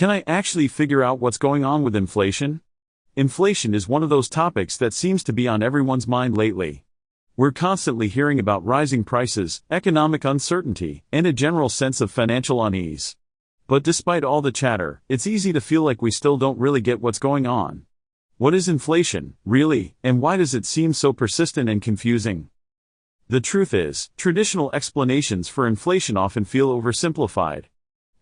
Can I actually figure out what's going on with inflation? Inflation is one of those topics that seems to be on everyone's mind lately. We're constantly hearing about rising prices, economic uncertainty, and a general sense of financial unease. But despite all the chatter, it's easy to feel like we still don't really get what's going on. What is inflation, really, and why does it seem so persistent and confusing? The truth is, traditional explanations for inflation often feel oversimplified.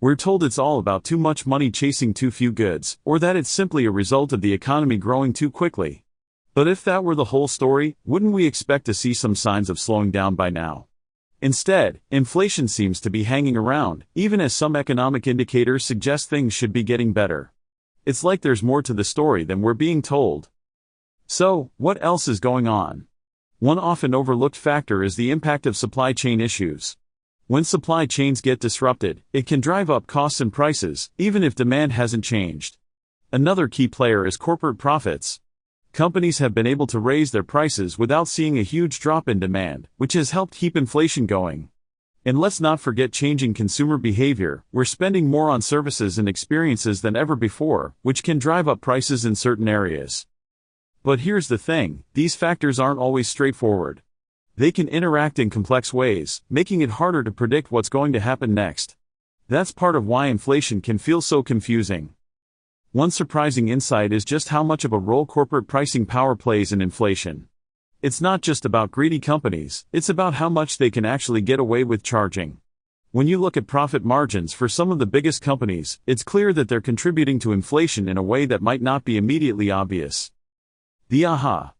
We're told it's all about too much money chasing too few goods, or that it's simply a result of the economy growing too quickly. But if that were the whole story, wouldn't we expect to see some signs of slowing down by now? Instead, inflation seems to be hanging around, even as some economic indicators suggest things should be getting better. It's like there's more to the story than we're being told. So, what else is going on? One often overlooked factor is the impact of supply chain issues. When supply chains get disrupted, it can drive up costs and prices, even if demand hasn't changed. Another key player is corporate profits. Companies have been able to raise their prices without seeing a huge drop in demand, which has helped keep inflation going. And let's not forget changing consumer behavior. We're spending more on services and experiences than ever before, which can drive up prices in certain areas. But here's the thing, these factors aren't always straightforward. They can interact in complex ways, making it harder to predict what's going to happen next. That's part of why inflation can feel so confusing. One surprising insight is just how much of a role corporate pricing power plays in inflation. It's not just about greedy companies, it's about how much they can actually get away with charging. When you look at profit margins for some of the biggest companies, it's clear that they're contributing to inflation in a way that might not be immediately obvious. The aha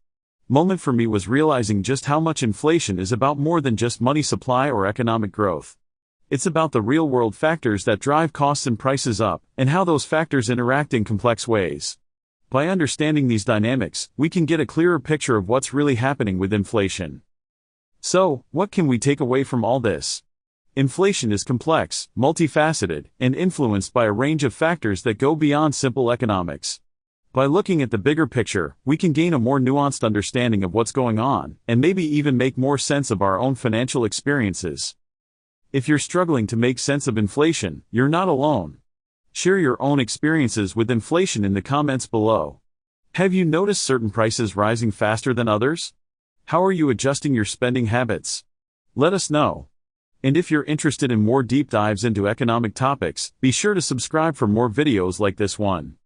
moment for me was realizing just how much inflation is about more than just money supply or economic growth. It's about the real-world factors that drive costs and prices up, and how those factors interact in complex ways. By understanding these dynamics, we can get a clearer picture of what's really happening with inflation. So, what can we take away from all this? Inflation is complex, multifaceted, and influenced by a range of factors that go beyond simple economics. By looking at the bigger picture, we can gain a more nuanced understanding of what's going on, and maybe even make more sense of our own financial experiences. If you're struggling to make sense of inflation, you're not alone. Share your own experiences with inflation in the comments below. Have you noticed certain prices rising faster than others? How are you adjusting your spending habits? Let us know. And if you're interested in more deep dives into economic topics, be sure to subscribe for more videos like this one.